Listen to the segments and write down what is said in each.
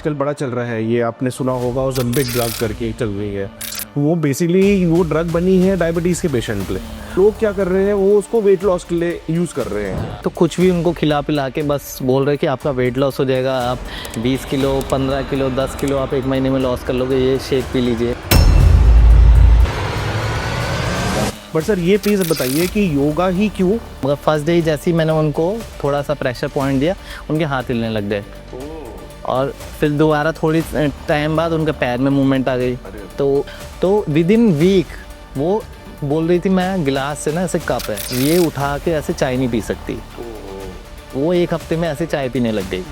आजकल बड़ा चल रहा है, ये आपने सुना होगा, ओज़ेम्पिक ड्रग करके चल रही है। वो बेसिकली वो ड्रग बनी है डायबिटीज़ के पेशेंट के लिए। लोग क्या कर रहे हैं, वो उसको वेट लॉस के लिए यूज़ कर रहे हैं। तो कुछ भी उनको खिला पिला के बस बोल रहे कि आपका वेट लॉस हो जाएगा, आप 20 किलो 15 किलो 10 किलो आप 1 महीने में लॉस कर लोगे, ये शेक पी लीजिए। बट सर ये प्लीज़ बताइए कि योगा ही क्यों? मगर फर्स्ट डे ही जैसे ही मैंने उनको थोड़ा सा प्रेशर पॉइंट दिया, उनके हाथ हिलने लग गए और फिर दोबारा थोड़ी टाइम बाद उनके पैर में मूवमेंट आ गई। तो विद इन वीक वो बोल रही थी मैं गिलास से ना ऐसे कप है ये उठा के ऐसे चाय नहीं पी सकती। वो 1 हफ्ते में ऐसे चाय पीने लग गई।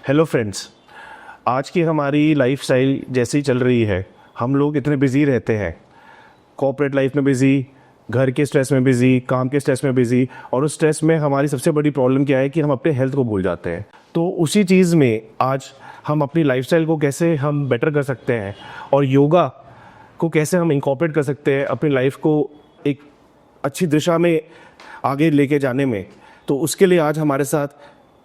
हेलो फ्रेंड्स, आज की हमारी लाइफस्टाइल जैसी चल रही है, हम लोग इतने बिज़ी रहते हैं, कॉर्पोरेट लाइफ में बिज़ी, घर के स्ट्रेस में बिज़ी, काम के स्ट्रेस में बिज़ी, और उस स्ट्रेस में हमारी सबसे बड़ी प्रॉब्लम क्या है कि हम अपने हेल्थ को भूल जाते हैं। तो उसी चीज़ में आज हम अपनी लाइफस्टाइल को कैसे हम बेटर कर सकते हैं और योगा को कैसे हम इनकॉर्पोरेट कर सकते हैं अपनी लाइफ को एक अच्छी दिशा में आगे लेके जाने में। तो उसके लिए आज हमारे साथ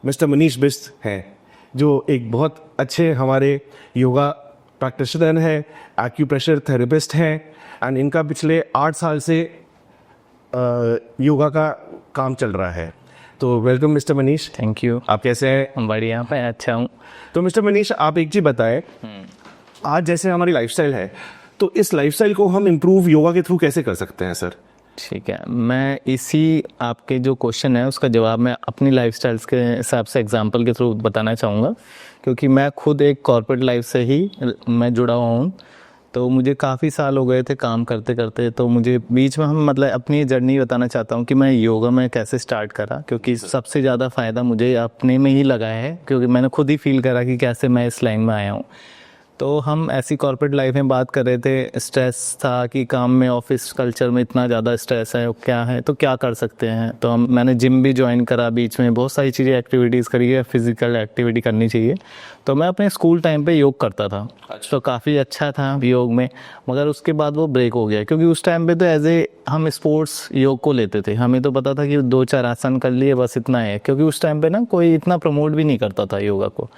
मिस्टर मनीष बिष्ट हैं, जो एक बहुत अच्छे हमारे योगा प्रैक्टिशनर हैं, एक्यूप्रेशर थेरेपिस्ट हैं, एंड इनका पिछले 8 साल से योगा का काम चल रहा है। तो welcome mister Manish. Thank you. आप कैसे हैं? बढ़िया, मैं अच्छा हूँ। तो मिस्टर मनीष, आप एक चीज़ बताएं, आज जैसे हमारी लाइफस्टाइल है, तो इस लाइफस्टाइल को हम इम्प्रूव योगा के थ्रू कैसे कर सकते हैं सर? ठीक है, मैं इसी आपके जो क्वेश्चन है उसका जवाब मैं अपनी लाइफस्टाइल्स के हिसाब से एग्जांपल के थ्रू बताना चाहूँगा, क्योंकि मैं खुद एक कॉर्पोरेट लाइफ से ही मैं जुड़ा हुआ हूँ। तो मुझे काफ़ी साल हो गए थे काम करते करते, तो मुझे बीच में हम मतलब अपनी जर्नी बताना चाहता हूँ कि मैं योगा में कैसे स्टार्ट करा, क्योंकि सबसे ज़्यादा फ़ायदा मुझे अपने में ही लगा है, क्योंकि मैंने खुद ही फील करा कि कैसे मैं इस लाइन में आया हूँ। तो हम ऐसी कॉर्पोरेट लाइफ में बात कर रहे थे, स्ट्रेस था कि काम में ऑफिस कल्चर में इतना ज़्यादा स्ट्रेस है, क्या है तो क्या कर सकते हैं। तो मैंने जिम भी ज्वाइन करा, बीच में बहुत सारी चीज़ें एक्टिविटीज़ करी है, फिजिकल एक्टिविटी करनी चाहिए। तो मैं अपने स्कूल टाइम पे योग करता था। तो काफ़ी अच्छा था योग में, मगर उसके बाद वो ब्रेक हो गया, क्योंकि उस टाइम पे तो एज ए हम स्पोर्ट्स योग को लेते थे। हमें तो पता था कि 2-4 आसन कर लिए बस इतना है, क्योंकि उस टाइम पे ना कोई इतना प्रमोट भी नहीं करता था योगा को।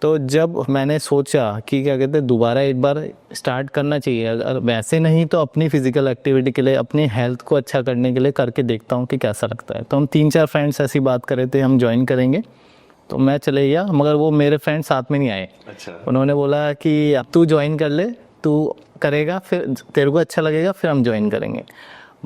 तो जब मैंने सोचा कि क्या कहते हैं दोबारा एक बार स्टार्ट करना चाहिए, अगर वैसे नहीं तो अपनी फिजिकल एक्टिविटी के लिए, अपनी हेल्थ को अच्छा करने के लिए करके देखता हूँ कि कैसा लगता है। तो हम 3-4 फ्रेंड्स ऐसी बात कर रहे थे हम ज्वाइन करेंगे, तो मैं चले गया, मगर वो मेरे फ्रेंड साथ में नहीं आए। अच्छा। उन्होंने बोला कि अब तू ज्वाइन कर ले, तू करेगा फिर तेरे को अच्छा लगेगा फिर हम ज्वाइन करेंगे।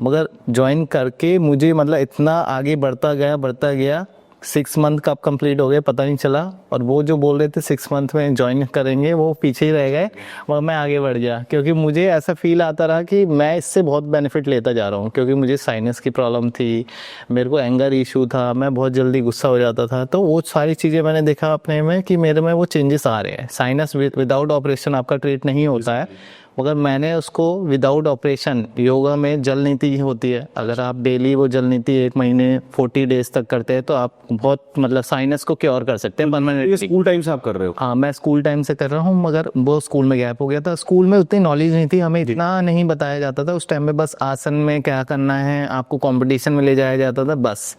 मगर ज्वाइन करके मुझे मतलब इतना आगे बढ़ता गया 6 मंथ कब कंप्लीट हो गए पता नहीं चला, और वो जो बोल रहे थे 6 मंथ में ज्वाइन करेंगे वो पीछे ही रह गए, मगर मैं आगे बढ़ गया, क्योंकि मुझे ऐसा फील आता रहा कि मैं इससे बहुत बेनिफिट लेता जा रहा हूँ। क्योंकि मुझे साइनस की प्रॉब्लम थी, मेरे को एंगर इशू था, मैं बहुत जल्दी गुस्सा हो जाता था। तो वो सारी चीज़ें मैंने देखा अपने में कि मेरे में वो चेंजेस आ रहे हैं। साइनस विदाउट ऑपरेशन आपका ट्रीट नहीं होता है, मगर मैंने उसको विदाउट ऑपरेशन, योगा में जल नीति होती है, अगर आप डेली वो जल नीति 1 महीने 40 डेज तक करते हैं तो आप बहुत मतलब साइनस को क्योर कर सकते हैं परमानेंटली। ये स्कूल टाइम से आप कर रहे हो? हाँ, मैं स्कूल टाइम से कर रहा हूँ, मगर वो स्कूल में गैप हो गया था। स्कूल में उतनी नॉलेज नहीं थी, हमें इतना नहीं बताया जाता था उस टाइम में, बस आसन में क्या करना है, आपको कॉम्पिटिशन में ले जाया जाता था बस।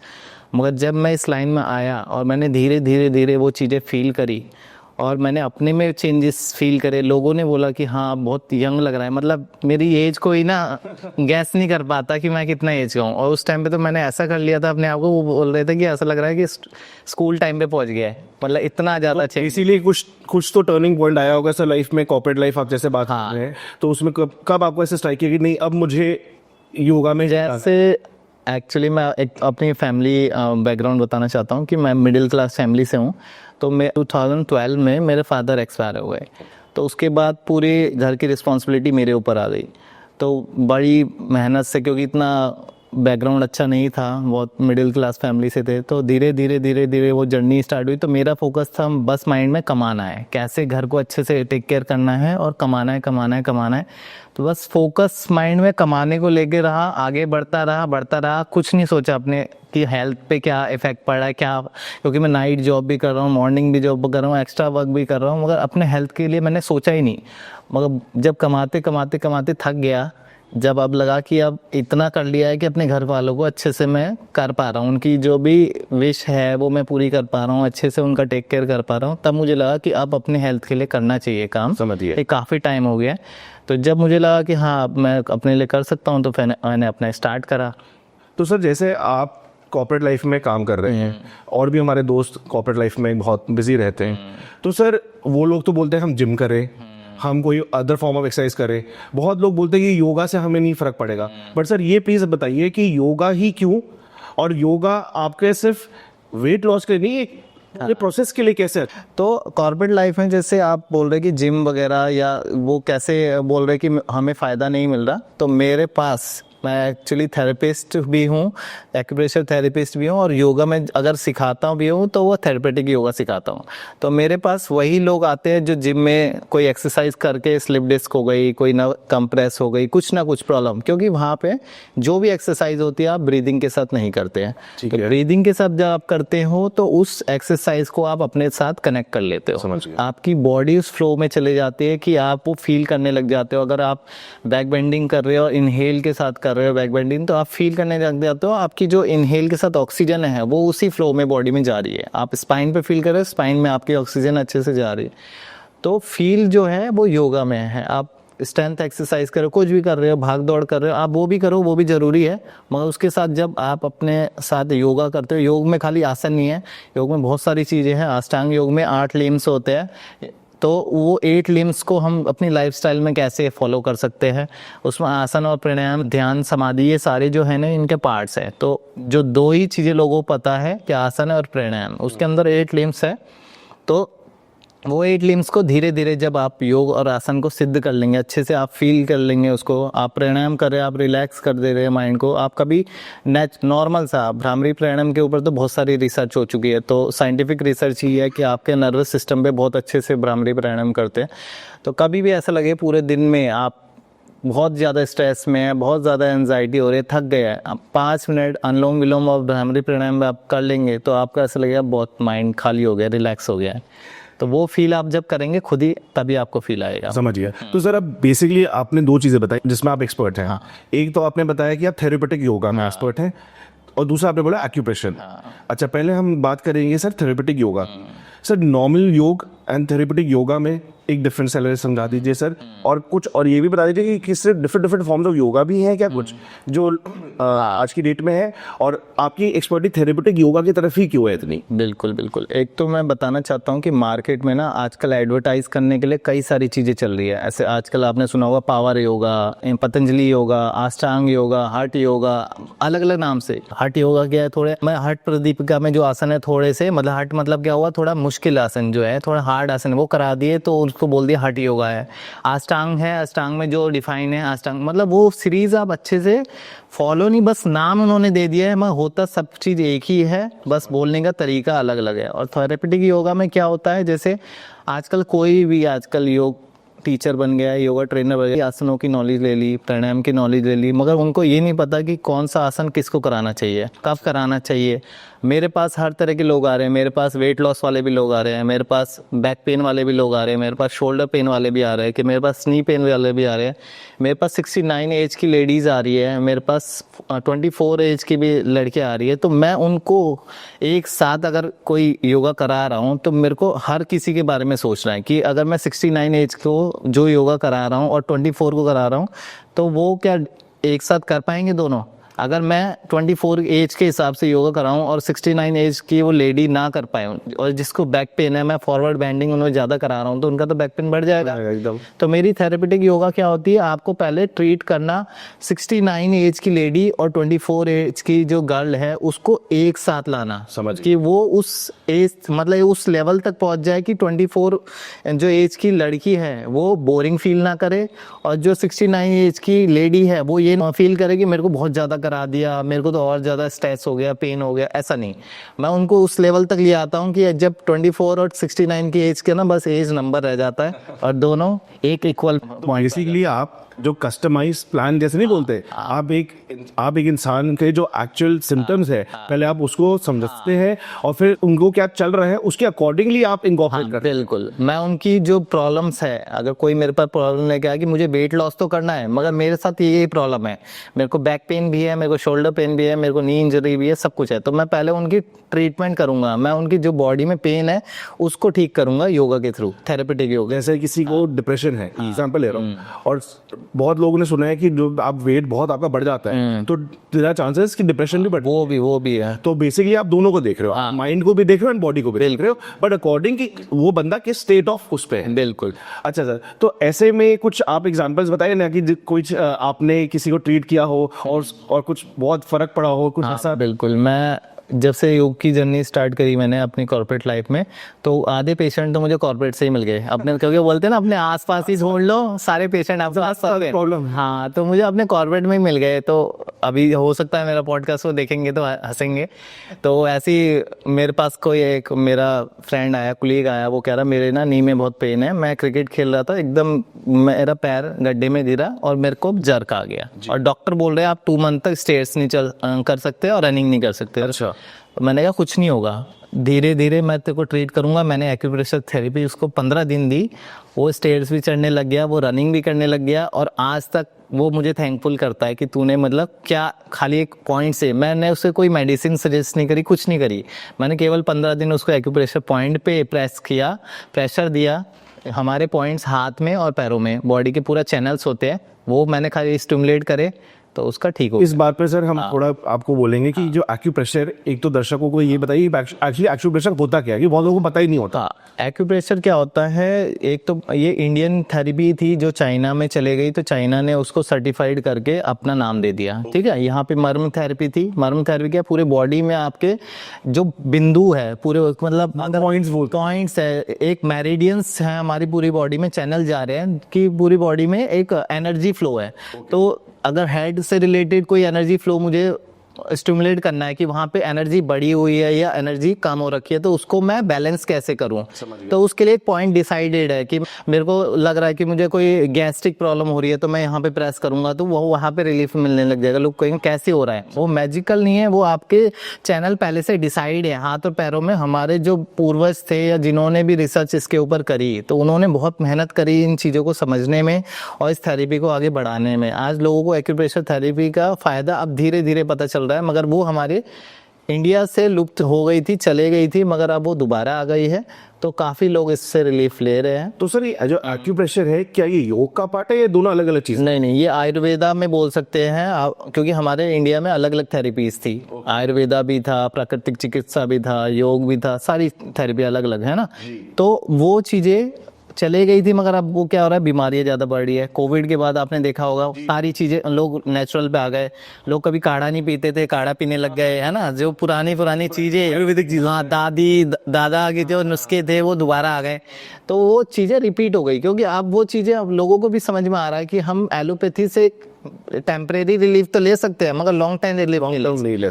मगर जब मैं इस लाइन में आया और मैंने धीरे धीरे वो चीज़ें फील करी और मैंने अपने में चेंजेस फील करे, लोगों ने बोला कि हाँ बहुत यंग लग रहा है, मतलब मेरी एज कोई ना गैस नहीं कर पाता कि मैं कितना एज का हूँ। और उस टाइम पे तो मैंने ऐसा कर लिया था अपने आप को, वो बोल रहे थे कि ऐसा लग रहा है कि स्कूल टाइम पे पहुँच गया है, मतलब इतना ज़्यादा अच्छा। इसीलिए कुछ तो टर्निंग पॉइंट आया होगा सर लाइफ में, कॉर्पोरेट लाइफ आप जैसे बात कर रहे हैं, तो उसमें कब आपको ऐसे स्ट्राइक किया कि नहीं अब मुझे योगा में? जैसे एक्चुअली मैं एक अपनी फैमिली बैकग्राउंड बताना चाहता हूँ कि मैं मिडिल क्लास फैमिली से हूँ। तो मैं 2012 में मेरे फादर एक्सपायर हो गए, तो उसके बाद पूरी घर की रिस्पॉन्सिबिलिटी मेरे ऊपर आ गई। तो बड़ी मेहनत से, क्योंकि इतना बैकग्राउंड अच्छा नहीं था, बहुत मिडिल क्लास फैमिली से थे। तो धीरे धीरे धीरे धीरे वो जर्नी स्टार्ट हुई। तो मेरा फोकस था बस माइंड में कमाना है, कैसे घर को अच्छे से टेक केयर करना है और कमाना है कमाना है कमाना है। तो बस फोकस माइंड में कमाने को लेके रहा, आगे बढ़ता रहा, कुछ नहीं सोचा अपने कि हेल्थ पे क्या इफेक्ट पड़ रहा है क्या, क्योंकि मैं नाइट जॉब भी कर रहा हूँ, मॉर्निंग भी जॉब कर रहा हूँ, एक्स्ट्रा वर्क भी कर रहा हूँ, मगर अपने हेल्थ के लिए मैंने सोचा ही नहीं। मगर जब कमाते कमाते कमाते थक गया, जब अब लगा कि अब इतना कर लिया है कि अपने घर वालों को अच्छे से मैं कर पा रहा हूँ, उनकी जो भी विश है वो मैं पूरी कर पा रहा हूँ, अच्छे से उनका टेक केयर कर पा रहा हूँ, तब मुझे लगा कि अब अपने हेल्थ के लिए करना चाहिए काम। समझिए। ये काफ़ी टाइम हो गया। तो जब मुझे लगा कि हाँ अब मैं अपने लिए कर सकता हूँ, तो फिर मैंने अपना स्टार्ट करा। तो सर जैसे आप कॉर्पोरेट लाइफ में काम कर रहे हैं और भी हमारे दोस्त कॉर्पोरेट लाइफ में बहुत बिजी रहते हैं, तो सर वो लोग तो बोलते हैं हम जिम करें, हम कोई अदर फॉर्म ऑफ एक्सरसाइज करें, बहुत लोग बोलते हैं कि योगा से हमें नहीं फर्क पड़ेगा। बट सर ये प्लीज बताइए कि योगा ही क्यों, और योगा आपके सिर्फ वेट लॉस के लिए नहीं, ये प्रोसेस के लिए कैसे? तो कॉर्पोरेट लाइफ में जैसे आप बोल रहे कि जिम वगैरह या वो कैसे बोल रहे कि हमें फ़ायदा नहीं मिल रहा, तो मेरे पास, मैं एक्चुअली थेरेपिस्ट भी हूँ, एक्यूप्रेशर थेरेपिस्ट भी हूँ, और योगा में अगर सिखाता भी हूँ तो वो थेरेपेटिक योगा सिखाता हूँ। तो मेरे पास वही लोग आते हैं जो जिम में कोई एक्सरसाइज करके स्लिप डिस्क हो गई, कोई ना कंप्रेस हो गई, कुछ ना कुछ प्रॉब्लम, क्योंकि वहाँ पे जो भी एक्सरसाइज होती है आप ब्रीदिंग के साथ नहीं करते हैं। तो ब्रीदिंग के साथ जब आप करते हो तो उस एक्सरसाइज को आप अपने साथ कनेक्ट कर लेते हो, आपकी बॉडी उस फ्लो में चले जाती है कि आप वो फील करने लग जाते हो। अगर आप बैक बेंडिंग कर रहे हो, इनहेल के साथ कर रहे हो बैक बेंडिंग, तो आप फील करने लग जाते हो आपकी जो इनहेल के साथ ऑक्सीजन है वो उसी फ्लो में बॉडी में जा रही है। आप स्पाइन पे फील कर रहे हो, स्पाइन में आपकी ऑक्सीजन अच्छे से जा रही है। तो फील जो है वो योगा में है। आप स्ट्रेंथ एक्सरसाइज करो, कुछ भी कर रहे हो, भाग दौड़ कर रहे हो, आप वो भी करो, वो भी ज़रूरी है, मगर उसके साथ जब आप अपने साथ योगा करते हो, योग में खाली आसन नहीं है, योग में बहुत सारी चीज़ें हैं। अष्टांग योग में 8 लिम्स होते हैं, तो वो 8 लिम्स को हम अपनी लाइफस्टाइल में कैसे फॉलो कर सकते हैं, उसमें आसन और प्राणायाम, ध्यान, समाधि, ये सारे जो है ना इनके पार्ट्स हैं। तो जो 2 ही चीज़ें लोगों को पता है कि आसन और प्राणायाम, उसके अंदर 8 लिम्स है। तो वो 8 लिम्स को धीरे धीरे जब आप योग और आसन को सिद्ध कर लेंगे, अच्छे से आप फील कर लेंगे उसको, आप प्राणायाम कर रहे हैं, आप रिलैक्स कर दे रहे हैं माइंड को, आप कभी नॉर्मल सा भ्रामरी प्राणायाम के ऊपर तो बहुत सारी रिसर्च हो चुकी है, तो साइंटिफिक रिसर्च ही है कि आपके नर्वस सिस्टम पे बहुत अच्छे से भ्रामरी प्राणायाम करते हैं। तो कभी भी ऐसा लगे पूरे दिन में आप बहुत ज़्यादा स्ट्रेस में है, बहुत ज़्यादा एंजाइटी हो रही है, थक गया है, आप 5 मिनट अनुलोम विलोम और भ्रामरी प्राणायाम में आप कर लेंगे तो आपको ऐसा लगेगा बहुत माइंड खाली हो गया, रिलैक्स हो गया है। तो वो फील आप जब करेंगे खुद ही, तभी आपको फील आएगा। समझिए। तो सर अब बेसिकली आपने 2 चीज़ें बताई जिसमें आप एक्सपर्ट हैं। एक तो आपने बताया कि आप थेरेपेटिक योगा में एक्सपर्ट हैं, और दूसरा आपने बोला एक्यूप्रेशर। अच्छा, पहले हम बात करेंगे sir therapeutic yoga. Sir normal योग एंड थेरेपेटिक योगा में एक डिफरेंस समझा दीजिए सर, और कुछ और ये भी बता दीजिए कि किस डिफरेंट फॉर्म्स ऑफ योगा भी हैं क्या कुछ जो आज की डेट में है, और आपकी एक्सपर्टी थेरेपेटिक योगा की तरफ ही क्यों है इतनी? बिल्कुल बिल्कुल। एक तो मैं बताना चाहता हूँ कि मार्केट में ना आजकल एडवर्टाइज करने के लिए कई सारी चीज़ें चल रही है। ऐसे आजकल आपने सुना होगा पावर योगा, पतंजलि योगा, अष्टांग योगा, हठ योगा, अलग अलग नाम से। हठ योगा क्या है, थोड़े मैं हठ प्रदीपिका में जो आसन है थोड़े से, मतलब हठ मतलब क्या हुआ, थोड़ा मुश्किल आसन जो है, थोड़ा हार्ड आसन वो करा दिए तो उसको बोल दिया हठ योगा है। अष्टांग है, अष्टांग में जो डिफाइन है अष्टांग, मतलब वो सीरीज आप अच्छे से फॉलो नहीं, बस नाम उन्होंने दे दिया है, मगर होता सब चीज़ एक ही है, बस बोलने का तरीका अलग अलग है। और थेरेपेटिक योगा में क्या होता है, जैसे आजकल कोई भी आजकल योग टीचर बन गया है, योगा ट्रेनर बन गया, आसनों की नॉलेज ले ली, प्राणायाम की नॉलेज ले ली, मगर उनको ये नहीं पता कि कौन सा आसन किसको कराना चाहिए, कब कराना चाहिए। मेरे पास हर तरह के लोग आ रहे हैं, मेरे पास वेट लॉस वाले भी लोग आ रहे हैं, मेरे पास बैक पेन वाले भी लोग आ रहे हैं, मेरे पास शोल्डर पेन वाले भी आ रहे हैं, कि मेरे पास नी पेन वाले भी आ रहे हैं, मेरे पास 69 एज की लेडीज़ आ रही है, मेरे पास 24 एज की भी लड़कियाँ आ रही है। तो मैं उनको एक साथ अगर कोई योगा करा रहा हूँ तो मेरे को हर किसी के बारे में सोचना है कि अगर मैं 69 एज को जो योगा करा रहा हूँ और 24 को करा रहा हूँ तो वो क्या एक साथ कर पाएंगे दोनों? अगर मैं 24 एज के हिसाब से योगा कराऊं और 69 एज की वो लेडी ना कर पाए, और जिसको बैक पेन है, मैं फॉरवर्ड बेंडिंग उन्हें ज़्यादा करा रहा हूं तो उनका तो बैक पेन बढ़ जाएगा एकदम। तो मेरी थेरेपेटिक योगा क्या होती है, आपको पहले ट्रीट करना 69 एज की लेडी और 24 एज की जो गर्ल है उसको एक साथ लाना, समझ कि वो उस एज मतलब उस लेवल तक पहुंच जाए कि 24 जो एज की लड़की है वो बोरिंग फील ना करे, और जो 69 एज की लेडी है वो ये ना फील करे कि मेरे को बहुत ज़्यादा करा दिया, मेरे को तो और ज़्यादा स्ट्रेस हो गया, पेन हो गया, ऐसा नहीं। मैं उनको उस लेवल तक ले आता हूँ कि जब 24 और 69 की एज के ना बस एज नंबर रह जाता है और दोनों एक इक्वल पॉइंट। बेसिकली आप जो कस्टमाइज प्लान जैसे नहीं बोलते, आप एक इंसान के जो एक्चुअल सिम्टम्स है पहले आप उसको समझते हैं और फिर उनको क्या चल रहा है उसके अकॉर्डिंगली आप इनकॉर्पोरेट करते हैं। बिल्कुल, मैं उनकी जो प्रॉब्लम्स है, अगर कोई मेरे पास प्रॉब्लम लेके आया कि मुझे वेट लॉस तो करना है मगर मेरे साथ ये प्रॉब्लम है, मेरे को बैक पेन भी है, मेरे को शोल्डर पेन भी है, मेरे को नी इंजरी भी है, सब कुछ है, तो मैं पहले उनकी ट्रीटमेंट करूंगा। मैं उनकी जो बॉडी में पेन है उसको ठीक करूंगा योगा के थ्रू, थेरेपेटिक योगा। जैसे किसी को डिप्रेशन है, एग्जांपल ले रहा हूँ, और बहुत लोगों ने सुना है कि जो आप वेट बहुत आपका बढ़ जाता है तो तेरा चांसेस कि डिप्रेशन भी बढ़, वो भी है। तो बेसिकली आप दोनों को देख रहे हो, आप माइंड को भी देख रहे हो एंड बॉडी को भी देख रहे हो, बट अकॉर्डिंग कि वो बंदा किस स्टेट ऑफ उस पे है। बिल्कुल। अच्छा सर, तो ऐसे में कुछ आप एग्जांपल्स बताइए ना कि कुछ आपने किसी को ट्रीट किया हो और कुछ बहुत फर्क पड़ा हो, कुछ ऐसा। बिल्कुल, मैं जब से योग की जर्नी स्टार्ट करी मैंने अपनी कॉर्पोरेट लाइफ में, तो आधे पेशेंट तो मुझे कॉर्पोरेट से ही मिल गए अपने, क्योंकि बोलते हैं ना अपने आसपास ही ढूंढ लो, सारे पेशेंट आपके आसपास हैं। प्रॉब्लम। हाँ, तो मुझे अपने कॉर्पोरेट में ही मिल गए। तो अभी हो सकता है मेरा पॉडकास्ट को देखेंगे तो हंसेंगे। तो ऐसे ही मेरे पास कोई एक मेरा फ्रेंड आया, कुलीग आया, वो कह रहा मेरे ना नी में बहुत पेन है, मैं क्रिकेट खेल रहा था, एकदम मेरा पैर गड्ढे में गिरा और मेरे को जर्क आ गया और डॉक्टर बोल रहे हैं आप 2 मंथ तक स्टेयर्स नहीं कर सकते और रनिंग नहीं कर सकते। अच्छा। मैंने कहा कुछ नहीं होगा, धीरे धीरे मैं तेरे को ट्रीट करूंगा। मैंने एक्यूप्रेशर थेरेपी उसको 15 दिन दी, वो स्टेयर्स भी चढ़ने लग गया, वो rनिंग भी करने लग गया और आज तक वो मुझे थैंकफुल करता है कि तूने मतलब क्या, खाली एक पॉइंट से, मैंने उसे कोई मेडिसिन सजेस्ट नहीं करी, कुछ नहीं करी, मैंने केवल 15 दिन उसको एक्यूप्रेशर पॉइंट पे प्रेस किया, प्रेशर दिया। हमारे पॉइंट्स हाथ में और पैरों में, बॉडी के पूरा चैनल्स होते हैं, वो मैंने खाली स्टिमुलेट करे तो उसका ठीक हो। इस बात पे सर हम थोड़ा आपको बोलेंगे कि जो एक्यूप्रेशर, एक तो दर्शकों को ये बताइए एक्चुअली एक्यूप्रेशर होता क्या है, कि बहुत लोगों को पता ही नहीं होता। एक्यूप्रेशर क्या होता है, एक तो ये इंडियन थेरेपी थी जो चाइना में चले गई, तो चाइना ने उसको सर्टिफाइड करके अपना नाम दे दिया, ठीक है। यहाँ पे मर्म थेरेपी थी। मर्म थेरेपी क्या, पूरे बॉडी में आपके जो बिंदु है, पूरे मतलब पॉइंट्स है, एक मेरिडियंस है हमारी पूरी बॉडी में, चैनल जा रहे हैं कि पूरी बॉडी में एक एनर्जी फ्लो है। तो अगर हेड से रिलेटेड कोई एनर्जी फ्लो मुझे स्टिमुलेट करना है कि वहाँ पे एनर्जी बढ़ी हुई है या एनर्जी कम हो रखी है, तो उसको मैं बैलेंस कैसे करूँ, तो उसके लिए एक पॉइंट डिसाइडेड है कि मेरे को लग रहा है कि मुझे कोई गैस्ट्रिक प्रॉब्लम हो रही है, तो मैं यहाँ पे प्रेस करूंगा तो वो वहाँ पे रिलीफ मिलने लग जाएगा। लोग कहेंगे कैसे हो रहा है, वो मैजिकल नहीं है, वो आपके चैनल पहले से डिसाइड है हाथ और पैरों में। हमारे जो पूर्वज थे या जिन्होंने भी रिसर्च इसके ऊपर करी, तो उन्होंने बहुत मेहनत करी इन चीज़ों को समझने में और इस थेरेपी को आगे बढ़ाने में। आज लोगों को एक्यूप्रेशर थेरेपी का फ़ायदा अब धीरे धीरे पता चल रहा है, मगर वो हमारे इंडिया से लुप्त हो गई थी, चले गई थी, मगर अब वो दोबारा आ गई है, तो काफ़ी लोग इससे रिलीफ ले रहे हैं। तो सर ये जो एक्यूप्रेशर है, क्या ये योग का पार्ट है या दोनों अलग अलग चीज़? नहीं, ये आयुर्वेदा में बोल सकते हैं क्योंकि हमारे इंडिया में अलग अलग थेरेपीज थी, आयुर्वेदा भी था, प्राकृतिक चिकित्सा भी था, योग भी था, सारी थेरेपी अलग अलग है ना। तो वो चीज़ें चले गई थी, मगर अब वो क्या हो रहा है, बीमारियां ज़्यादा बढ़ रही है। कोविड के बाद आपने देखा होगा सारी चीज़ें, लोग नेचुरल पे आ गए, लोग कभी काढ़ा नहीं पीते थे, काढ़ा पीने लग गए, है ना। जो पुरानी चीज़ें, आयुर्वेदिक चीज़, हाँ, दादी दादा के जो नुस्खे थे वो दोबारा आ गए, तो वो चीज़ें रिपीट हो गई, क्योंकि अब वो चीज़ें अब लोगों को भी समझ में आ रहा है कि हम एलोपैथी से टेम्परेरी रिलीफ तो ले सकते हैं, मगर लॉन्ग टाइम रिलीफ नहीं ले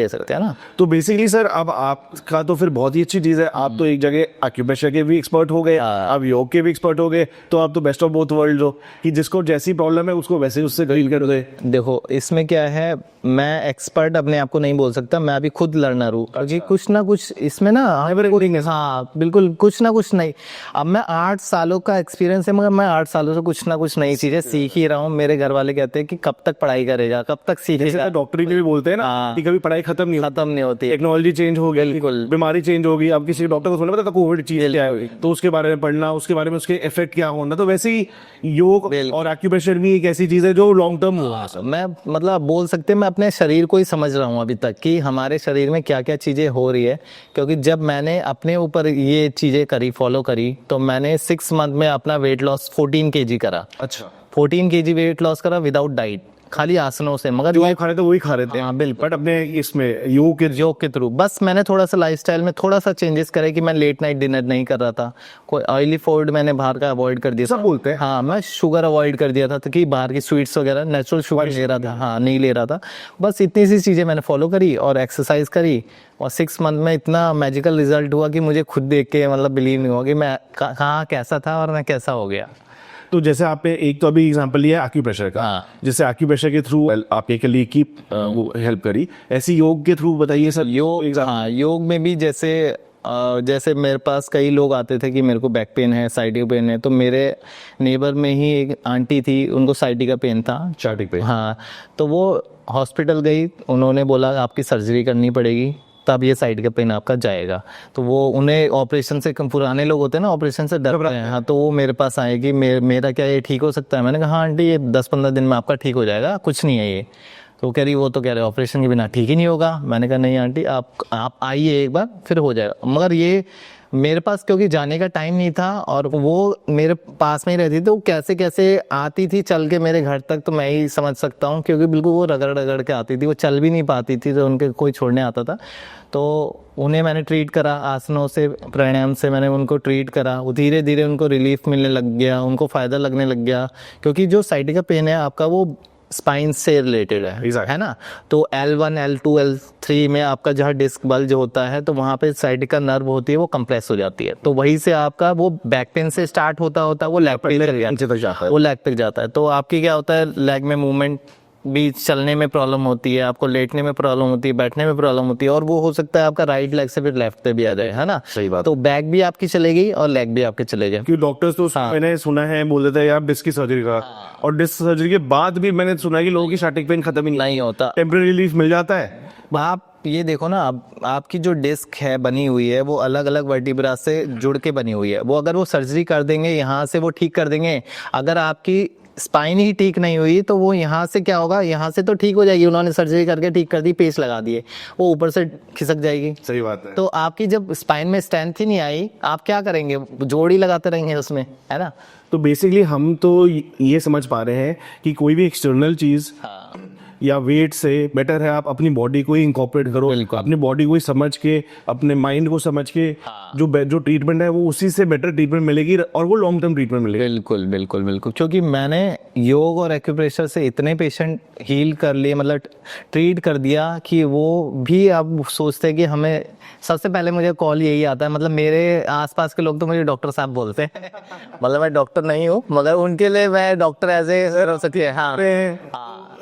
सकते, है ना। तो बेसिकली सर अब आपका तो फिर बहुत ही अच्छी चीज़ है, आप तो एक जगह एक्यूप्रेशर के भी एक्सपर्ट हो गए, आप योग के भी एक्सपर्ट हो गए, तो आप तो बेस्ट ऑफ बोथ वर्ल्ड हो कि जिसको जैसी प्रॉब्लम है उसको वैसे उससे डील कर दे। देखो इसमें क्या है, मैं एक्सपर्ट अपने आप को नहीं बोल सकता, मैं अभी खुद लर्नर हूँ, क्योंकि कुछ ना कुछ इसमें ना, हाँ बिल्कुल, कुछ ना कुछ नहीं। अब मैं 8 सालों का एक्सपीरियंस है, मगर मैं 8 सालों से कुछ ना कुछ नई चीजें सीख ही रहा हूँ। मेरे घर वाले कहते हैं कि कब तक पढ़ाई करेगा, कब तक सीखेगा। डॉक्टरी में भी बोलते हैं ना कि कभी पढ़ाई खत्म नहीं होती, टेक्नोलॉजी चेंज हो गई, बीमारी चेंज होगी। अब किसी डॉक्टर को सुनना पता था कोविड चीज क्या है, तो उसके बारे में पढ़ना, उसके बारे में उसके इफेक्ट क्या होना। तो वैसे ही योग और एक्यूप्रेशर भी एक ऐसी चीज है जो लॉन्ग टर्म हुआ। मैं मतलब बोल सकते हैं मैं अपने शरीर को ही समझ रहा हूँ अभी तक कि हमारे शरीर में क्या क्या चीज़ें हो रही है, क्योंकि जब मैंने अपने ऊपर ये चीज़ें करी, फॉलो करी, तो मैंने 6 मंथ में अपना वेट लॉस 14 kg करा। अच्छा, 14 kg वेट लॉस करा विदाउट डाइट, खाली आसनों से, मगर जो ये आप खा रहे थे वही खा रहे थे। हाँ, बिल्कुल। बट अपने इसमें योग के थ्रू बस मैंने थोड़ा सा लाइफस्टाइल में थोड़ा सा चेंजेस करे कि मैं लेट नाइट डिनर नहीं कर रहा था, कोई ऑयली फूड मैंने बाहर का अवॉइड कर दिया सब बोलते हैं। हाँ, मैं शुगर अवॉइड कर दिया था, तो कि बाहर की स्वीट्स वगैरह नेचुरल शुगर ले रहा था, हाँ नहीं ले रहा था। बस इतनी सी चीज़ें मैंने फॉलो करी और एक्सरसाइज करी, और 6 मंथ में इतना मैजिकल रिजल्ट हुआ कि मुझे खुद देख के मतलब बिलीव नहीं हुआ कि मैं कहाँ कैसा था और मैं कैसा हो गया। तो जैसे आपने एक तो अभी एग्जांपल लिया एक्यूप्रेशर का, हाँ। जैसे एक्यूप्रेशर के थ्रू आपके कलीग की वो हेल्प करी, ऐसी योग के थ्रू बताइए सर। हाँ, योग में भी जैसे मेरे पास कई लोग आते थे कि मेरे को बैक पेन है, साइडिक पेन है, तो मेरे नेबर में ही एक आंटी थी, उनको साइडिक का पेन था, स्टार्टिंग पे। हाँ, तो वो हॉस्पिटल गई, उन्होंने बोला आपकी सर्जरी करनी पड़ेगी तब ये साइड का पेन आपका जाएगा। तो वो उन्हें ऑपरेशन से, पुराने लोग होते हैं ना ऑपरेशन से डरते हैं, हाँ, तो वो मेरे पास आएगी, मेरा क्या ये ठीक हो सकता है? मैंने कहा हाँ आंटी, ये 10-15 दिन में आपका ठीक हो जाएगा, कुछ नहीं है ये। तो कह रही, वो तो कह रहे ऑपरेशन के बिना ठीक ही नहीं होगा। मैंने कहा नहीं आंटी, आप आइए एक बार, फिर हो जाएगा। मगर ये मेरे पास क्योंकि जाने का टाइम नहीं था और वो मेरे पास में ही रहती थी, तो कैसे कैसे आती थी चल के मेरे घर तक, तो मैं ही समझ सकता हूँ, क्योंकि बिल्कुल वो रगड़ रगड़ के आती थी, वो चल भी नहीं पाती थी, तो उनके कोई छोड़ने आता था। तो उन्हें मैंने ट्रीट करा, आसनों से, प्राणायाम से मैंने उनको ट्रीट करा, धीरे धीरे उनको रिलीफ मिलने लग गया, उनको फ़ायदा लगने लग गया। क्योंकि जो साइटिका पेन है आपका, वो स्पाइन से रिलेटेड है ना। तो L1, L2, L3 में आपका जहाँ डिस्क बल जो होता है, तो वहाँ पे साइटिका नर्व होती है, वो कंप्रेस हो जाती है, तो वहीं से आपका वो बैक पेन से स्टार्ट होता है, वो लेग तक जाता है। तो आपकी क्या होता है, लेग में मूवमेंट भी, चलने में प्रॉब्लम होती है, आपको लेटने में प्रॉब्लम होती है, बैठने में प्रॉब्लम होती है, और वो हो सकता है आपका राइट लेग से फिर लेफ्ट पे भी आ जाए, है ना। सही बात। तो बैक भी आपकी चलेगी और लेग भी आपके चले जाए। क्योंकि डॉक्टर्स तो मैंने सुना है बोल देते हैं यार डिस्क की सर्जरी का, और डिस्क सर्जरी के बाद भी मैंने सुना है कि लोगों की स्टैटिक पेन खत्म ही नहीं होता, टेम्परेरी रिलीफ मिल जाता है। आप ये देखो ना, आपकी जो डिस्क है बनी हुई है, वो अलग अलग वर्टिब्रा से जुड़ के बनी हुई है। वो अगर वो सर्जरी कर देंगे, यहाँ से वो ठीक कर देंगे। अगर आपकी स्पाइन ही ठीक नहीं हुई, तो वो यहाँ से क्या होगा, यहाँ से तो ठीक हो जाएगी, उन्होंने सर्जरी करके ठीक कर दी, पेच लगा दिए, वो ऊपर से खिसक जाएगी। सही बात है। तो आपकी जब स्पाइन में स्ट्रेंथ ही नहीं आई, आप क्या करेंगे? जोड़ी लगाते रहेंगे उसमें, है ना। तो बेसिकली हम तो ये समझ पा रहे हैं कि कोई भी एक्सटर्नल चीज या वेट से बेटर है आप अपनी बॉडी को ही इंकॉर्पोरेट करो, अपनी बॉडी को ही समझ के, अपने माइंड को समझ के, जो ट्रीटमेंट है वो उसी से बेटर ट्रीटमेंट मिलेगी, और वो लॉन्ग टर्म ट्रीटमेंट मिलेगी। बिल्कुल बिल्कुल बिल्कुल। क्योंकि मैंने योग और एक्यूप्रेशर से इतने पेशेंट हील कर लिए, मतलब ट्रीट कर दिया, कि वो भी अब सोचते हैं कि हमें, सबसे पहले मुझे कॉल यही आता है, मतलब मेरे आसपास के लोग तो मुझे डॉक्टर साहब बोलते हैं मतलब मैं डॉक्टर नहीं हूँ, मगर उनके लिए मैं डॉक्टर एज ए, हाँ,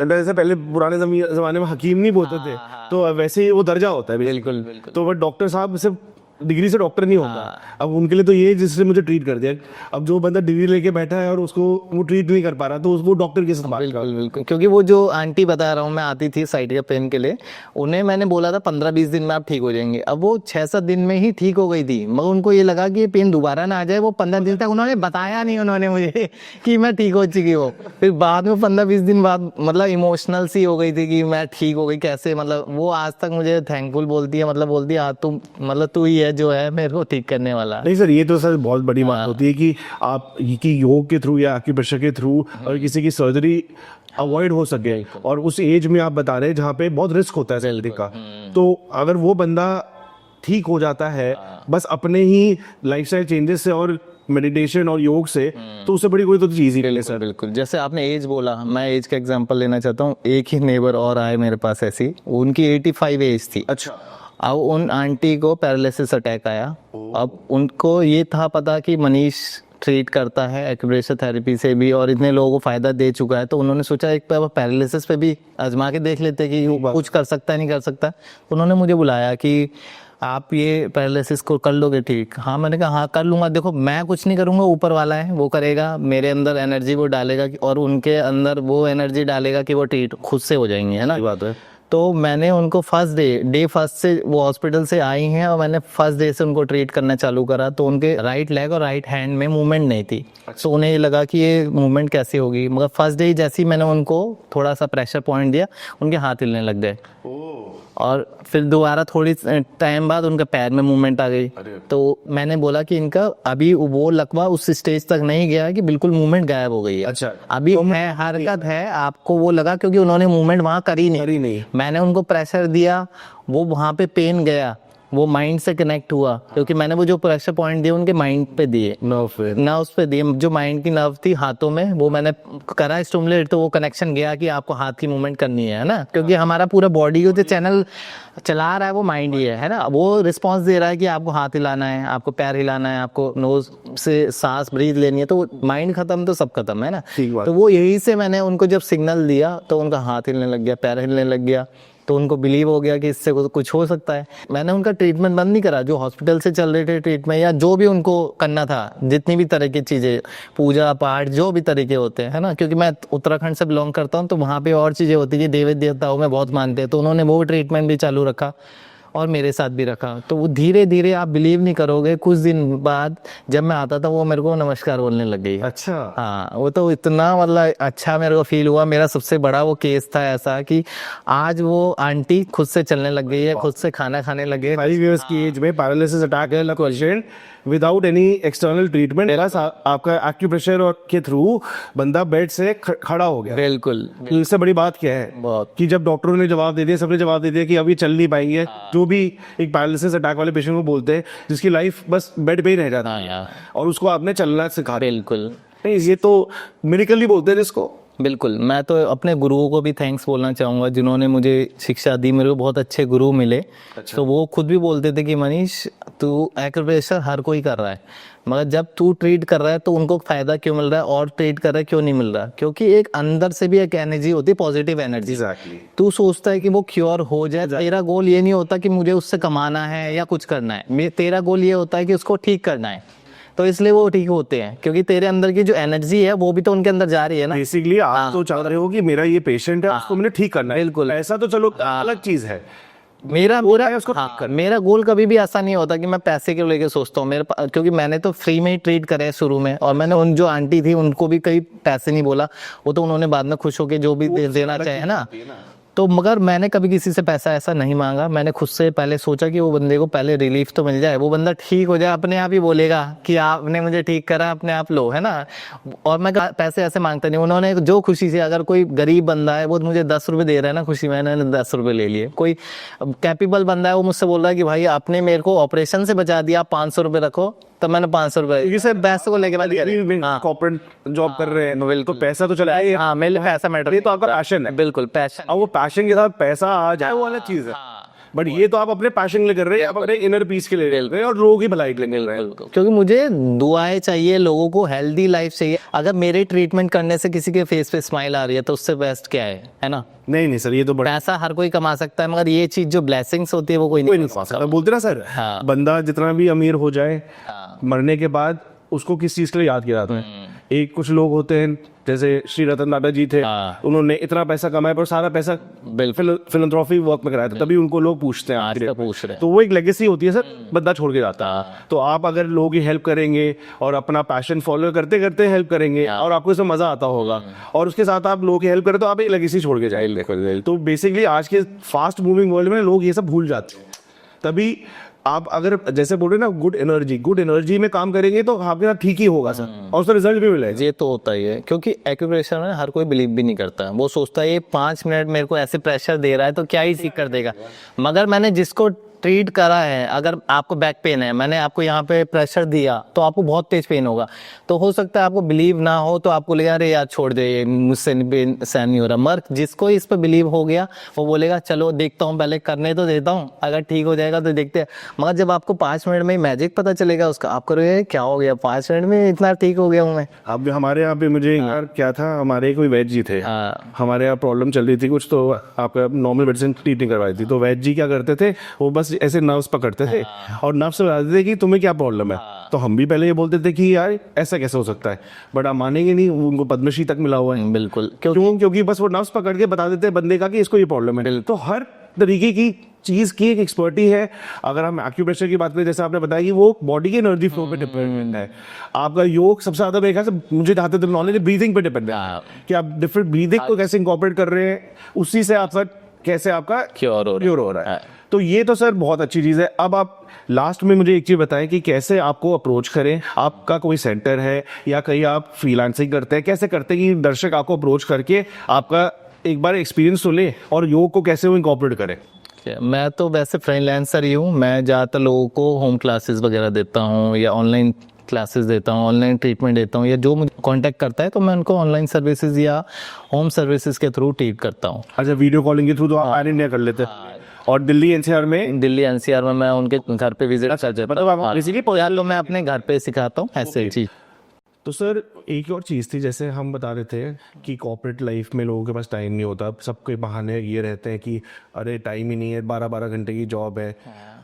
जैसे पहले पुराने जमाने में हकीम नहीं बोलते थे, तो वैसे ही वो दर्जा होता है। बिल्कुल बिल्कुल। तो वो डॉक्टर साहब सिर्फ डिग्री से डॉक्टर नहीं होता। अब उनके लिए तो ये जिससे मुझे ट्रीट कर दिया, अब जो बंदा डिग्री लेके बैठा है और उसको वो ट्रीट नहीं कर पा रहा, तो वो डॉक्टर के साथ बात कर। बिल्कुल। क्योंकि वो जो आंटी बता रहा हूँ मैं, आती थी साइटिका पेन के लिए, उन्हें मैंने बोला था 15-20 दिन में आप ठीक हो जाएंगे। अब वो 6-7 दिन में ही ठीक हो गई थी, मगर उनको ये लगा कि ये पेन दोबारा ना आ जाए। वो 15 दिन तक उन्होंने बताया नहीं उन्होंने मुझे कि मैं ठीक हो चुकी हूँ। फिर बाद में 15-20 दिन बाद मतलब इमोशनल सी हो गई थी कि मैं ठीक हो गई कैसे, मतलब वो आज तक मुझे थैंकफुल बोलती है, मतलब बोलती है हाँ तुम, मतलब तू ही है जो है मेरे को ठीक करने वाला। नहीं सर, ये तो सर बहुत बड़ी बात होती है कि आप कि योग के थ्रू या एक्यूप्रेशर के थ्रू और किसी की सर्जरी अवॉइड हो सके, और उस एज में आप बता रहे हैं जहाँ पे बहुत रिस्क होता है सर्जरी का, तो अगर वो बंदा ठीक हो जाता है बस अपने ही लाइफस्टाइल चेंजेस से और मेडिटेशन और योग से, तो उससे बड़ी कोई तो चीज ही नहीं है सर। बिल्कुल। जैसे आपने एज बोला, मैं एज का एग्जांपल लेना चाहता हूँ। एक ही नेबर और आए मेरे पास ऐसी, उनकी 85 एज थी। अच्छा। अब उन आंटी को पैरालिसिस अटैक आया। अब उनको ये था पता कि मनीष ट्रीट करता है एक्यूप्रेशर थेरेपी से भी और इतने लोगों को फायदा दे चुका है, तो उन्होंने सोचा एक बार पैरालिसिस पे भी आजमा के देख लेते कि कुछ कर सकता है नहीं कर सकता। उन्होंने मुझे बुलाया कि आप ये पैरालिसिस को कर लोगे ठीक? हाँ, मैंने कहा हाँ कर लूँगा। देखो मैं कुछ नहीं करूँगा, ऊपर वाला है वो करेगा, मेरे अंदर एनर्जी वो डालेगा और उनके अंदर वो एनर्जी डालेगा कि वो ट्रीट खुद से हो जाएंगे, है ना। बात है। तो मैंने उनको डे फर्स्ट से वो हॉस्पिटल से आई हैं और मैंने फर्स्ट डे से उनको ट्रीट करना चालू करा। तो उनके राइट लेग और राइट हैंड में मूवमेंट नहीं थी। तो उन्हें ये लगा कि ये मूवमेंट कैसे होगी, मगर फर्स्ट डे जैसे ही मैंने उनको थोड़ा सा प्रेशर पॉइंट दिया, उनके हाथ हिलने लग गए। और फिर दोबारा थोड़ी टाइम बाद उनका पैर में मूवमेंट आ गई। तो मैंने बोला कि इनका अभी वो लकवा उस स्टेज तक नहीं गया कि बिल्कुल मूवमेंट गायब हो गई है। अच्छा। अभी है, हरकत है, आपको वो लगा क्योंकि उन्होंने मूवमेंट वहां करी नहीं। मैंने उनको प्रेशर दिया, वो वहां पे पेन गया, वो माइंड से कनेक्ट हुआ, क्योंकि मैंने वो जो प्रेशर पॉइंट दिए उनके माइंड पे दिए, नर्व्स पे दिए, जो माइंड की नर्व थी हाथों में, वो मैंने करा स्टिमुलेट, तो वो कनेक्शन गया कि आपको हाथ की मूवमेंट करनी है ना, क्योंकि हमारा पूरा बॉडी को जो चैनल चला रहा है वो माइंड ही है ना। वो रिस्पॉन्स दे रहा है कि आपको हाथ हिलाना है, आपको पैर हिलाना है, आपको नोज से सांस ब्रीथ लेनी है, तो माइंड खत्म तो सब खत्म है ना। तो वो यही से मैंने उनको जब सिग्नल दिया तो उनका हाथ हिलने लग गया, पैर हिलने लग गया, तो उनको बिलीव हो गया कि इससे कुछ हो सकता है। मैंने उनका ट्रीटमेंट बंद नहीं करा, जो हॉस्पिटल से चल रहे थे ट्रीटमेंट या जो भी उनको करना था, जितनी भी तरह की चीज़ें, पूजा पाठ जो भी तरीके होते हैं, है ना, क्योंकि मैं उत्तराखंड से बिलोंग करता हूँ, तो वहाँ पे और चीज़ें होती है, देवी देवताओं में बहुत मानते हैं, तो उन्होंने वो ट्रीटमेंट भी चालू रखा और मेरे साथ भी रखा। तो वो धीरे धीरे, आप बिलीव नहीं करोगे, कुछ दिन बाद जब मैं आता था वो मेरे को नमस्कार बोलने लग गई। अच्छा। हाँ, वो तो इतना मतलब अच्छा मेरे को फील हुआ। मेरा सबसे बड़ा वो केस था ऐसा कि आज वो आंटी खुद से चलने लग गई है, खुद से खाना खाने लग गई। 5 इयर्स की एज में पैरालिसिस अटैक है patient without any external treatment, आपका एक्यूप्रेशर और के थ्रू बंदा बेड से खड़ा हो गया। बिल्कुल। इससे बड़ी बात क्या है बहुत। कि जब डॉक्टरों ने जवाब दे दिया, सबने जवाब दे दिया कि अभी चल नहीं पाएंगे, जो भी एक पैरालिसिस अटैक वाले पेशेंट को बोलते हैं जिसकी लाइफ बस बेड पे ही रह जाता है, और उसको आपने चलना सिखा। बिल्कुल। नहीं, ये तो मिरेकल ही बोलते हैं इसको। बिल्कुल। मैं तो अपने गुरुओं को भी थैंक्स बोलना चाहूँगा, जिन्होंने मुझे शिक्षा दी। मेरे को बहुत अच्छे गुरु मिले। तो वो खुद भी बोलते थे कि मनीष, तू एक्यूप्रेशर हर कोई कर रहा है, मगर जब तू ट्रीट कर रहा है तो उनको फायदा क्यों मिल रहा है, और ट्रीट कर रहा है क्यों नहीं मिल रहा, क्योंकि एक अंदर से भी एक एनर्जी होती है, पॉजिटिव एनर्जी। तू सोचता है कि वो क्योर हो जाए, तेरा गोल ये नहीं होता कि मुझे उससे कमाना है या कुछ करना है, तेरा गोल ये होता है कि उसको ठीक करना है, तो इसलिए वो ठीक होते हैं, क्योंकि तेरे अंदर की जो एनर्जी है वो भी तो उनके अंदर जा रही है ना। बेसिकली आप तो चाह रहे हो कि मेरा ये पेशेंट है, उसको मैंने ठीक करना है। बिल्कुल। ऐसा तो चलो अलग चीज है। मेरा मेरा गोल कभी भी ऐसा नहीं होता कि मैं पैसे के लेके सोचता हूँ। क्योंकि मैंने तो फ्री में ही ट्रीट करे शुरू में, और मैंने उन जो आंटी थी उनको भी कई पैसे नहीं बोला, वो तो उन्होंने बाद में खुश होके जो भी देना चाहे ना। तो मगर मैंने कभी किसी से पैसा ऐसा नहीं मांगा। मैंने खुद से पहले सोचा कि वो बंदे को पहले रिलीफ तो मिल जाए, वो बंदा ठीक हो जाए, अपने आप ही बोलेगा कि आपने मुझे ठीक करा, अपने आप लो, है ना। और मैं पैसे ऐसे मांगता नहीं। उन्होंने जो खुशी से, अगर कोई गरीब बंदा है वो मुझे 10 रुपये दे रहा है ना, खुशी मैंने 10 रुपये ले लिए। कोई कैपेबल बंदा है वो मुझसे बोल रहा है कि भाई आपने मेरे को ऑपरेशन से बचा दिया, आप 500 रुपये रखो, तो मैंने 500 रुपये पैसे को लेके कॉर्पोरेट जॉब कर रहे हैं, तो पैसा तो चला है। हाँ, मेरे पैसा मैटर, ये तो आपका पैशन है। बिल्कुल पैशन। अब वो पैशन के साथ पैसा आ जाए वो अलग चीज है, बट ये तो आप अपने पैशन के लिए कर रहे हैं, आप अपने इनर पीस के लिए कर रहे हैं और लोगों की भलाई के लिए कर रहे हैं। क्योंकि मुझे दुआएं चाहिए, लोगों को हेल्दी लाइफ चाहिए। अगर मेरे ट्रीटमेंट करने से किसी के फेस पे स्माइल आ रही है तो उससे बेस्ट क्या है ना। नहीं सर, ये तो पैसा हर कोई कमा सकता है, मगर ये चीज जो ब्लेसिंग्स होती है वो कोई नहीं कमा सकता। बोलते ना सर, बंदा जितना भी अमीर हो जाए, मरने के बाद उसको किस चीज के लिए याद किया जाता है। एक कुछ लोग होते हैं, जैसे श्री रतन टाटा जी थे, उन्होंने इतना पैसा कमाया पर सारा पैसा फिलैंथ्रोपी वर्क में कराया था, तभी उनको लोग पूछते हैं। तो वो एक लेगेसी होती है सर, बंदा छोड़ के जाता है। तो आप अगर लोगों की हेल्प करेंगे और अपना पैशन फॉलो करते करते हेल्प करेंगे और आपको इसमें मजा आता होगा, और उसके साथ आप लोगों की हेल्प करें, तो आप एक लेगेसी छोड़ के जाएंगे। तो बेसिकली आज के फास्ट मूविंग वर्ल्ड में लोग ये सब भूल जाते हैं। तभी आप अगर जैसे बोल रहे ना, गुड एनर्जी में काम करेंगे तो आपके साथ ठीक ही होगा सर, और उसका रिजल्ट भी मिलेगा। ये तो होता ही है, क्योंकि एक्यूप्रेशर में हर कोई बिलीव भी नहीं करता। वो सोचता है ये 5 मिनट मेरे को ऐसे प्रेशर दे रहा है तो क्या ही ठीक कर देगा। मगर मैंने जिसको ट्रीट करा है, अगर आपको बैक पेन है, मैंने आपको यहाँ पे प्रेशर दिया तो आपको बहुत तेज पेन होगा। तो हो सकता है आपको बिलीव ना हो, तो आपको लगेगा अरे यार छोड़ दे, मुझसे सहन नहीं हो रहा। मगर जिसको इस पर बिलीव हो गया वो बोलेगा चलो देखता हूँ, पहले करने तो देता हूँ, अगर ठीक हो जाएगा तो देखते हैं। मगर जब आपको 5 मिनट में मैजिक पता चलेगा उसका, आप करोगे क्या हो गया, 5 मिनट में इतना ठीक हो गया हूँ मैं। अब हमारे यहाँ पे मुझे यार क्या था, हमारे कोई वैद्य जी थे, हमारे यहाँ प्रॉब्लम चल रही थी कुछ, तो आपका नॉर्मल मेडिसिन ट्रीटमेंट करवाई थी। तो वैद्य जी क्या करते थे, वो बस ऐसे नर्व्स पकड़ते थे और नर्व्स से बताते थे कि तुम्हें क्या प्रॉब्लम है। तो हम भी पहले ये बोलते थे कि यार ऐसा कैसे हो सकता है, बट आप मानेंगे नहीं, उनको पद्मश्री तक मिला हुआ है। बिल्कुल। क्योंकि बस वो नर्व्स पकड़ के बता देते बंदे का कि इसको ये प्रॉब्लम है। तो हर तरीके की चीज की एक एक्सपर्टी है। अगर हम एक्यूप्रेशर की बात करें, जैसे आपने बताया कि वो बॉडी के एनर्जी फ्लो पे डिपेंडेंट है। आपका योग सबसे ज्यादा मेरे ख्याल से, मुझे जहां तक नॉलेज है, ब्रीदिंग पे डिपेंड है कि आप डिफरेंट ब्रीदिंग को कैसे इंकॉर्पोरेट कर रहे हैं, उसी से आपका कैसे आपका क्योर हो रहा है। तो ये तो सर बहुत अच्छी चीज़ है। अब आप लास्ट में मुझे एक चीज़ बताएं कि कैसे आपको अप्रोच करें। आपका कोई सेंटर है या कहीं आप फ्रीलांसिंग करते हैं, कैसे करते हैं कि दर्शक आपको अप्रोच करके आपका एक बार एक्सपीरियंस तो ले और योग को कैसे वो इंकॉर्पोरेट करें? मैं तो वैसे फ्रीलांसर ही हूँ। मैं ज़्यादातर लोगों को होम क्लासेस वगैरह देता हूँ या ऑनलाइन क्लासेस देता हूँ, ऑनलाइन ट्रीटमेंट देता हूँ, या जो मुझे कांटेक्ट करता है तो मैं उनको ऑनलाइन सर्विसेज या होम सर्विसेज के थ्रू ट्रीट करता हूँ। अच्छा, वीडियो कॉलिंग के थ्रू तो आप पैन इंडिया कर लेते हैं। और दिल्ली एनसीआर में? दिल्ली एनसीआर में मैं उनके घर पे विजिट कर जाता हूँ, इसीलिए यार मैं अपने घर पे सिखाता हूँ ऐसे चीज। तो सर एक और चीज़ थी, जैसे हम बता रहे थे कि कॉर्पोरेट लाइफ में लोगों के पास टाइम नहीं होता, सबके बहाने ये रहते हैं कि अरे टाइम ही नहीं है, 12-12 घंटे की जॉब है।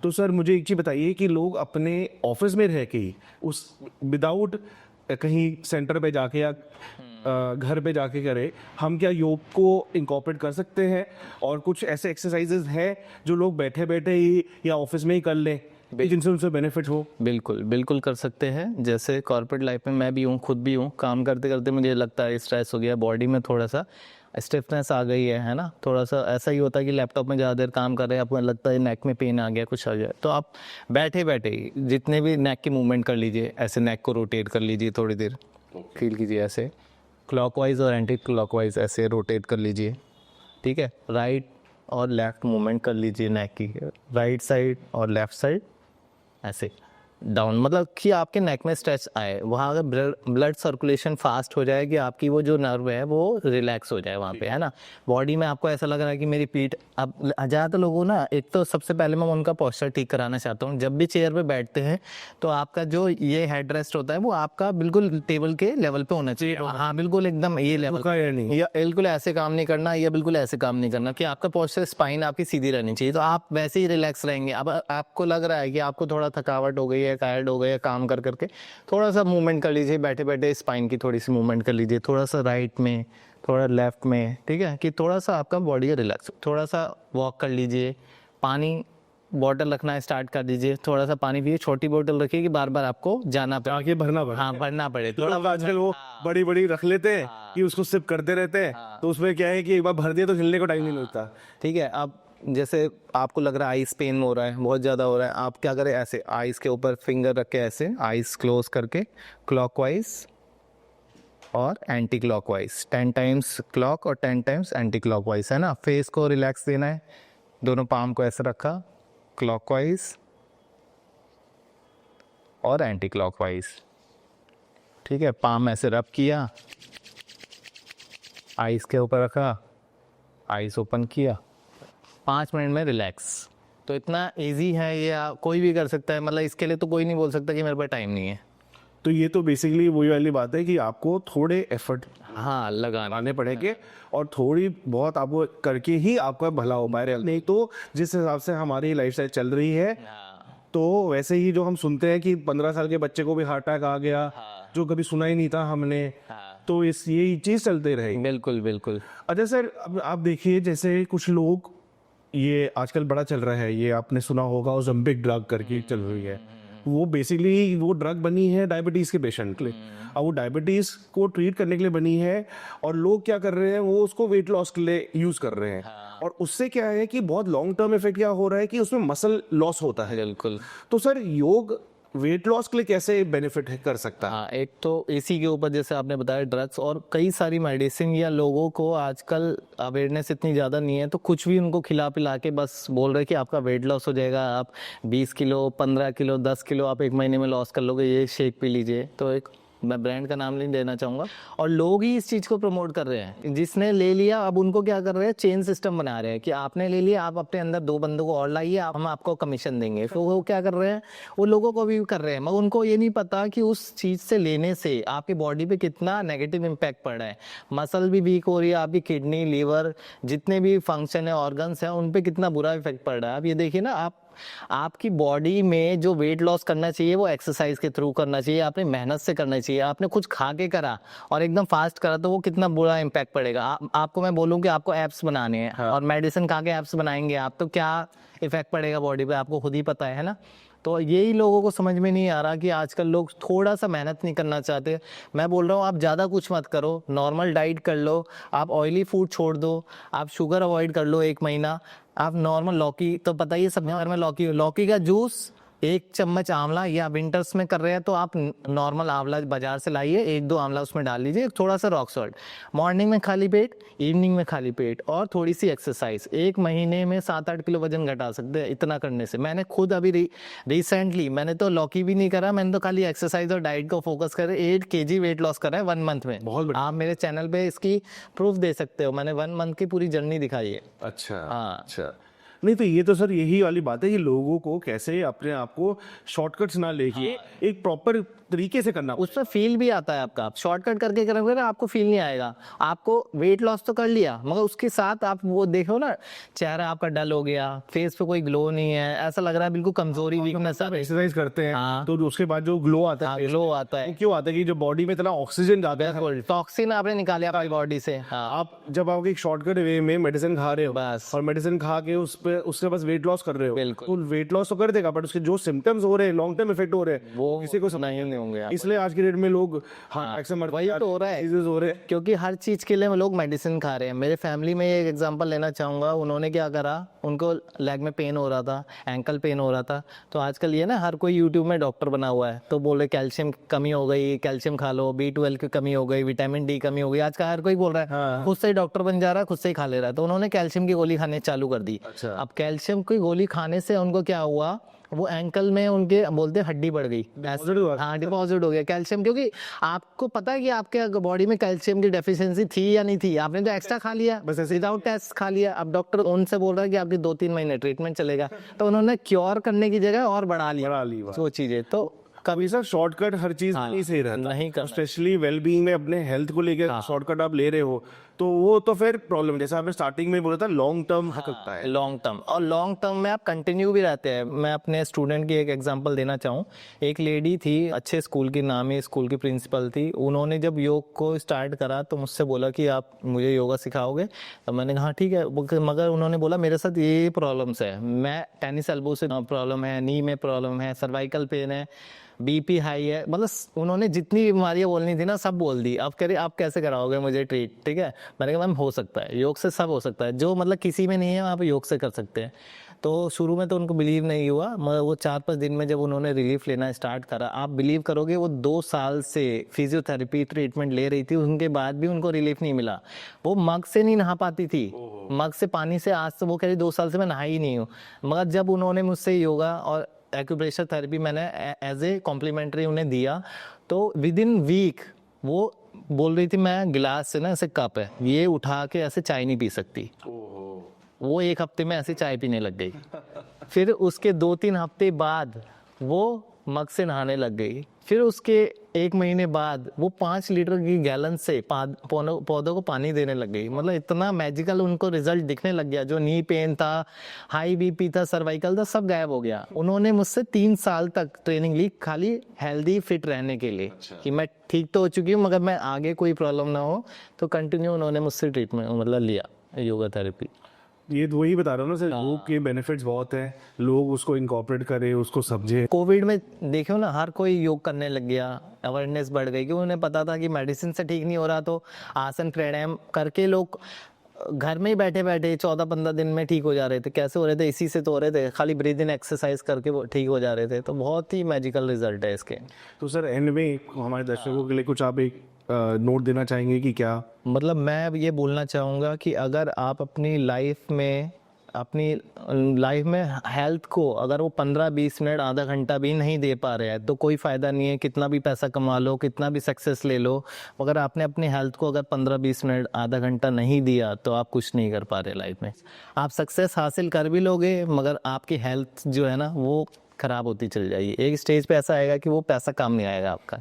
तो सर मुझे एक चीज़ बताइए कि लोग अपने ऑफिस में रह के ही उस विदाउट कहीं सेंटर पे जाके या घर पे जाके करे, हम क्या योग को इंकॉर्पोरेट कर सकते हैं? और कुछ ऐसे एक्सरसाइजेज हैं जो लोग बैठे बैठे ही या ऑफिस में ही कर लें जिनसे उनसे बेनिफिट हो? बिल्कुल बिल्कुल कर सकते हैं। जैसे कॉर्पोरेट लाइफ में मैं भी हूँ, खुद भी हूँ, काम करते करते मुझे लगता है स्ट्रेस हो गया, बॉडी में थोड़ा सा स्टिफनेस आ गई है ना, थोड़ा सा ऐसा ही होता है कि लैपटॉप में ज़्यादा देर काम कर रहे हैं, आपको लगता है नेक में पेन आ गया, कुछ आ जाए, तो आप बैठे बैठे ही जितने भी नेक की मूवमेंट कर लीजिए, ऐसे नेक को रोटेट कर लीजिए, थोड़ी देर फील कीजिए, ऐसे क्लॉकवाइज और एंटी क्लॉकवाइज ऐसे रोटेट कर लीजिए, ठीक है। राइट और लेफ्ट मूवमेंट कर लीजिए नेक की, राइट साइड और लेफ्ट साइड ऐसे डाउन, मतलब कि आपके नेक में स्ट्रेच आए, वहाँ अगर ब्लड सर्कुलेशन फास्ट हो जाए कि आपकी वो जो नर्व है वो रिलैक्स हो जाए वहाँ पे, है ना। बॉडी में आपको ऐसा लग रहा है कि मेरी पीठ, अब ज़्यादातर लोगों ना, एक तो सबसे पहले मैं उनका पोस्चर ठीक कराना चाहता हूँ। जब भी चेयर पे बैठते हैं तो आपका जो ये हेड रेस्ट होता है वो आपका बिल्कुल टेबल के लेवल पे होना चाहिए। हाँ बिल्कुल एकदम ये लेवल का, या बिल्कुल ऐसे काम नहीं करना या बिल्कुल ऐसे काम नहीं करना, कि आपका पोस्चर, स्पाइन आपकी सीधी रहनी चाहिए, तो आप वैसे ही रिलैक्स रहेंगे। अब आपको लग रहा है कि आपको थोड़ा थकावट हो गई है, टायर्ड हो गए काम कर करके, थोड़ा सा मूवमेंट कर लीजिए, बैठे बैठे स्पाइन की थोड़ी सी मूवमेंट कर लीजिए, थोड़ा सा राइट में, थोड़ा लेफ्ट में, ठीक है, कि थोड़ा सा आपका बॉडी रिलैक्स, थोड़ा सा वॉक कर लीजिए, पानी बॉटल रखना स्टार्ट कर दीजिए, थोड़ा सा पानी पिए, छोटी बोतल रखिए कि बार बार आपको जाना पड़े, आगे भरना पड़े। हाँ भरना पड़े थोड़ा आजकल वो बड़ी बड़ी रख लेते हैं कि उसको सिप करते रहते हैं, तो उसमें क्या है कि एक बार भर दिया तो हिलने को टाइम नहीं मिलता। ठीक है। अब जैसे आपको लग रहा है आइस पेन हो रहा है, बहुत ज़्यादा हो रहा है, आप क्या करें, ऐसे आइस के ऊपर फिंगर रख के ऐसे आइस क्लोज करके क्लॉकवाइज और एंटी क्लॉकवाइज 10 टाइम्स क्लॉक और 10 टाइम्स एंटी क्लॉकवाइज, है ना। फेस को रिलैक्स देना है, दोनों पाम को ऐसे रखा, क्लॉकवाइज और एंटी क्लॉकवाइज, ठीक है। पाम ऐसे रब किया, आइस के ऊपर रखा, आइस ओपन किया, 5 मिनट में रिलैक्स। तो इतना इजी है ये, कोई भी कर सकता है, मतलब इसके लिए तो कोई नहीं बोल सकता कि मेरे पास टाइम नहीं है। तो ये तो बेसिकली वही वाली बात है कि आपको थोड़े एफर्ट हाँ लगाने पड़ेंगे और थोड़ी बहुत आपको करके ही आपका भला हो पाए, नहीं तो जिस हिसाब से हमारी लाइफस्टाइल चल रही है तो वैसे ही जो हम सुनते हैं कि 15 साल के बच्चे को भी हार्ट अटैक आ गया, जो कभी सुना ही नहीं था हमने, तो इस ये चीज़ चलते रहेगी। बिल्कुल बिल्कुल। अच्छा सर, अब आप देखिए जैसे कुछ लोग, ये आजकल बड़ा चल रहा है, ये आपने सुना होगा ओज़ेम्पिक ड्रग करके चल रही है, वो बेसिकली वो ड्रग बनी है डायबिटीज़ के पेशेंट के लिए। अब वो डायबिटीज़ को ट्रीट करने के लिए बनी है और लोग क्या कर रहे हैं, वो उसको वेट लॉस के लिए यूज़ कर रहे हैं। और उससे क्या है कि बहुत लॉन्ग टर्म इफेक्ट क्या हो रहा है कि उसमें मसल लॉस होता है। बिल्कुल। तो सर योग वेट लॉस के लिए कैसे बेनिफिट कर सकता है? हाँ, एक तो इसी के ऊपर जैसे आपने बताया ड्रग्स और कई सारी मेडिसिन, या लोगों को आजकल अवेयरनेस इतनी ज़्यादा नहीं है, तो कुछ भी उनको खिला पिला के बस बोल रहे कि आपका वेट लॉस हो जाएगा, आप 20 किलो 15 किलो 10 किलो आप 1 महीने में लॉस कर लोगे, ये शेक पी लीजिए। तो एक, मैं ब्रांड का नाम नहीं देना चाहूँगा, और लोग ही इस चीज़ को प्रमोट कर रहे हैं। जिसने ले लिया अब उनको क्या कर रहे हैं, चेन सिस्टम बना रहे हैं कि आपने ले लिया, आप अपने अंदर 2 बंदों को और लाइए, हम आपको कमीशन देंगे। फिर वो क्या कर रहे हैं, वो लोगों को भी कर रहे हैं, मगर उनको ये नहीं पता कि उस चीज़ से लेने से आपकी बॉडी पे कितना नेगेटिव इम्पैक्ट पड़ रहा है। मसल भी वीक हो रही है, आपकी किडनी, लीवर, जितने भी फंक्शन है, ऑर्गन्स हैं, उन पे कितना बुरा इफेक्ट पड़ रहा है। अब ये देखिए ना, आपकी बॉडी में जो वेट लॉस करना चाहिए वो एक्सरसाइज के थ्रू करना चाहिए, आपने मेहनत से करना चाहिए। आपने कुछ खा के करा और एकदम फास्ट करा तो वो कितना बुरा इम्पैक्ट पड़ेगा। आपको मैं बोलूँ कि आपको एब्स बनाने हैं, और मेडिसिन खा के एब्स बनाएंगे आप, तो क्या इफेक्ट पड़ेगा बॉडी पे, आपको खुद ही पता है ना। तो यही लोगों को समझ में नहीं आ रहा कि आजकल लोग थोड़ा सा मेहनत नहीं करना चाहते। मैं बोल रहा हूँ आप ज़्यादा कुछ मत करो, नॉर्मल डाइट कर लो, आप ऑयली फूड छोड़ दो, आप शुगर अवॉइड कर लो 1 महीना, आप नॉर्मल लौकी तो पता ही है सब घर में लौकी, लौकी का जूस 1 चम्मच आंवला, या विंटर्स में कर रहे हैं तो आप नॉर्मल आंवला बाजार से लाइए, 1-2 आंवला उसमें डाल लीजिए, थोड़ा सा रॉक सॉल्ट, मॉर्निंग में खाली पेट, इवनिंग में खाली पेट, और थोड़ी सी एक्सरसाइज। 1 महीने में 7-8 किलो वजन घटा सकते हैं इतना करने से। मैंने खुद अभी रिसेंटली मैंने तो लौकी भी नहीं करा, मैंने तो खाली एक्सरसाइज और डाइट को फोकस करे 8 kg वेट लॉस करा है 1 मंथ में। बहुत बढ़िया। आप मेरे चैनल पे इसकी प्रूफ दे सकते हो, मैंने 1 मंथ की पूरी जर्नी दिखाई है। अच्छा। हाँ। अच्छा, नहीं तो ये तो सर यही वाली बात है कि लोगों को कैसे अपने आप को शॉर्टकट्स ना लेके एक प्रॉपर तरीके से करना। उसमें फील भी आता है आपका, आप शॉर्टकट करके करोगे ना आपको फील नहीं आएगा। आपको वेट लॉस तो कर लिया, मगर उसके साथ आप वो देखो ना, चेहरा आपका डल हो गया, फेस पे कोई ग्लो नहीं है, ऐसा लग रहा है बिल्कुल कमजोरी, वीकनेस। सब एक्सरसाइज करते हैं हाँ। तो उसके बाद जो ग्लो आता है, ग्लो आता है, वो क्यों आता है कि जो बॉडी में इतना ऑक्सीजन जाता है, टॉक्सिन आपने निकाले अपनी बॉडी से। हाँ। आप जब आप एक शॉर्टकट वे में मेडिसिन खा रहे हो बस। और मेडिसिन खा के उस पे उससे बस वेट लॉस कर रहे हो, बिल्कुल। तो वेट लॉस तो कर देगा, बट उसके जो सिम्टम्स हो रहे हैं, लॉन्ग टर्म इफेक्ट हो रहे हैं, वो किसी को नहीं होंगे आप। इसलिए आज की डेट में लोग वही तो हो रहा है, डिजीज हो रहे हैं। क्योंकि हर चीज के लिए लोग मेडिसिन खा रहे हैं। मेरे फैमिली में एक एग्जांपल लेना चाहूंगा, उन्होंने क्या करा, उनको लेग में पेन हो रहा था, एंकल पेन हो रहा था, तो आजकल ये ना हर कोई यूट्यूब में डॉक्टर बना हुआ है, तो बोले कैल्शियम कमी हो गई, कैल्शियम खा लो, B12 की कमी हो गई, विटामिन डी कमी हो गई, आज का हर कोई बोल रहा है। हाँ। खुद से ही डॉक्टर बन जा रहा है, खुद से ही खा ले रहा है, तो उन्होंने कैल्शियम की गोली खाने चालू कर दी। अच्छा। अब कैल्शियम की गोली खाने से उनको क्या हुआ, वो एंकल में उनके बोलते हड्डी बढ़ गई, Deposit हुआ? हाँ डिपॉजिट हो गया कैल्शियम, क्योंकि आपको पता है कि आपके बॉडी में कैल्शियम की डेफिशिएंसी थी या नहीं थी, आपने तो एक्स्ट्रा खा लिया, बस ऐसे विदाउट टेस्ट खा लिया। अब डॉक्टर उनसे बोल रहा है कि आपकी 2-3 महीने ट्रीटमेंट चलेगा, तो उन्होंने क्योर करने की जगह और बढ़ा लिया वो चीजें। तो कभी सर शॉर्टकट हर चीज हाँ, नहीं सही रहता, नहीं करना। स्पेशली वेलबींग में अपने हेल्थ को लेकर शॉर्टकट आप ले रहे हो तो वो तो फिर प्रॉब्लम, जैसा आपने स्टार्टिंग में बोला था, लॉन्ग टर्म हो सकता है। लॉन्ग टर्म, और लॉन्ग टर्म में आप कंटिन्यू भी रहते हैं। मैं अपने स्टूडेंट की एक एग्जांपल देना चाहूँ। एक लेडी थी, अच्छे स्कूल की, नामी स्कूल की प्रिंसिपल थी, उन्होंने जब योग को स्टार्ट करा तो मुझसे बोला कि आप मुझे योगा सिखाओगे, तो मैंने कहा ठीक है, मगर उन्होंने बोला मेरे साथ ये प्रॉब्लम्स है, मैं टेनिस एल्बो से प्रॉब्लम है, नी में प्रॉब्लम है, सर्वाइकल पेन है, BP हाई है, मतलब उन्होंने जितनी बीमारियां बोलनी थी ना सब बोल दी। अब कह रही आप कैसे कराओगे मुझे ट्रीट, ठीक है, मैंने कहा मैम हो सकता है, योग से सब हो सकता है, जो मतलब किसी में नहीं है आप योग से कर सकते हैं। तो शुरू में तो उनको बिलीव नहीं हुआ, मगर वो 4-5 दिन में जब उन्होंने रिलीफ लेना स्टार्ट करा, आप बिलीव करोगे वो 2 साल से फिजियोथेरेपी ट्रीटमेंट ले रही थी, उनके बाद भी उनको रिलीफ नहीं मिला। वो मग से नहीं नहा पाती थी, मग से पानी से, आज से वो कह रही 2 साल से मैं नहा ही नहीं हूँ। मगर जब उन्होंने मुझसे योगा और एक्यूप्रेशर थेरेपी मैंने एज ए कॉम्प्लीमेंट्री उन्हें दिया, तो विद इन वीक वो बोल रही थी मैं गिलास से ना ऐसे कप है ये उठा के ऐसे चाय नहीं पी सकती। वो 1 हफ्ते में ऐसे चाय पीने लग गई। फिर उसके 2-3 हफ्ते बाद वो मग से नहाने लग गई। फिर उसके 1 महीने बाद वो 5 लीटर की गैलन से पौधों को पानी देने लग गई। मतलब इतना मैजिकल उनको रिजल्ट दिखने लग गया। जो नी पेन था, हाई BP था, सर्वाइकल था, सब गायब हो गया। उन्होंने मुझसे 3 साल तक ट्रेनिंग ली खाली हेल्दी फिट रहने के लिए। अच्छा। कि मैं ठीक तो हो चुकी हूँ मगर मैं आगे कोई प्रॉब्लम ना हो, तो कंटिन्यू उन्होंने मुझसे ट्रीटमेंट मतलब लिया योगा थेरेपी। ये तो वही बता रहा हूँ ना सर, योग के बेनिफिट्स बहुत हैं, लोग उसको इनकॉर्पोरेट करें, उसको समझे। कोविड में देखो ना हर कोई योग करने लग गया, अवेयरनेस बढ़ गई, क्योंकि उन्हें पता था कि मेडिसिन से ठीक नहीं हो रहा, तो आसन प्राणायाम करके लोग घर में ही बैठे बैठे 14-15 दिन में ठीक हो जा रहे थे। कैसे हो रहे थे? इसी से तो हो रहे थे, खाली ब्रीद इन एक्सरसाइज करके वो ठीक हो जा रहे थे। तो बहुत ही मैजिकल रिजल्ट है इसके। तो सर एंड में हमारे दर्शकों के लिए कुछ आप एक नोट देना चाहेंगे कि क्या? मतलब मैं ये बोलना चाहूँगा कि अगर आप अपनी लाइफ में हेल्थ को अगर वो 15-20 मिनट, आधा घंटा भी नहीं दे पा रहे हैं तो कोई फ़ायदा नहीं है। कितना भी पैसा कमा लो, कितना भी सक्सेस ले लो, अगर आपने अपनी हेल्थ को अगर 15-20 मिनट, आधा घंटा नहीं दिया तो आप कुछ नहीं कर पा रहे लाइफ में। आप सक्सेस हासिल कर भी लोगे मगर आपकी हेल्थ जो है ना वो ख़राब होती चल जाएगी। एक स्टेज पे ऐसा आएगा कि वो पैसा काम नहीं आएगा आपका।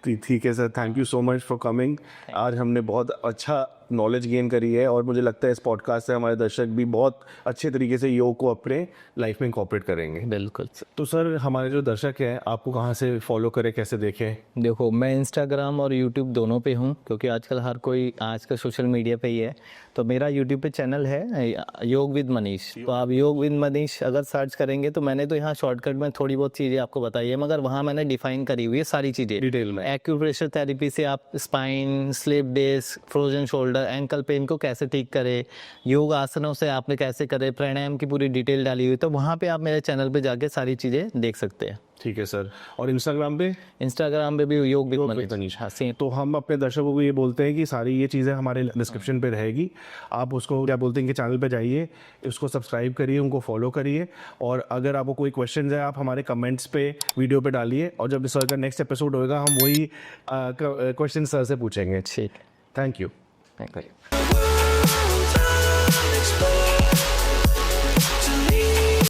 ठीक है sir, thank you so much for coming. आज हमने बहुत अच्छा नॉलेज गेन करी है, और मुझे लगता है इस पॉडकास्ट से हमारे दर्शक भी बहुत अच्छे तरीके से योग को अपने लाइफ में इंकॉर्पोरेट करेंगे। बिल्कुल। तो सर, हमारे जो दर्शक हैं आपको कहाँ से फॉलो करें, कैसे देखें? देखो, मैं इंस्टाग्राम और यूट्यूब दोनों पे हूँ, क्योंकि आजकल हर कोई आज का सोशल मीडिया पे ही है। तो मेरा यूट्यूब पे चैनल है योग विद मनीष, तो आप योग विद मनीष अगर सर्च करेंगे तो मैंने तो यहाँ शॉर्टकट में थोड़ी बहुत चीज़ें आपको बताई है, मगर वहाँ मैंने डिफाइन करी हुई है सारी चीज़ें डिटेल में। एक्यूप्रेशर थेरेपी से आप spine, slip disc, frozen shoulder, ankle pain को कैसे ठीक करें, योग आसनों से आपने कैसे करें, प्राणायाम की पूरी डिटेल डाली हुई, तो वहाँ पे आप मेरे चैनल पे जाके सारी चीज़ें देख सकते हैं। ठीक है सर। और इंस्टाग्राम पे? इंस्टाग्राम पे भी योग विद मनीष। मनीष। हाँ, सेम। तो हम अपने दर्शकों को ये बोलते हैं कि सारी ये चीज़ें हमारे डिस्क्रिप्शन पे रहेगी, आप उसको क्या बोलते हैं कि चैनल पे जाइए, उसको सब्सक्राइब करिए, उनको फॉलो करिए, और अगर आपको कोई क्वेश्चन है आप हमारे कमेंट्स पे वीडियो पे डालिए, और जब सर का नेक्स्ट एपिसोड होगा हम वही क्वेश्चन सर से पूछेंगे। ठीक है। Thank you. Thank you.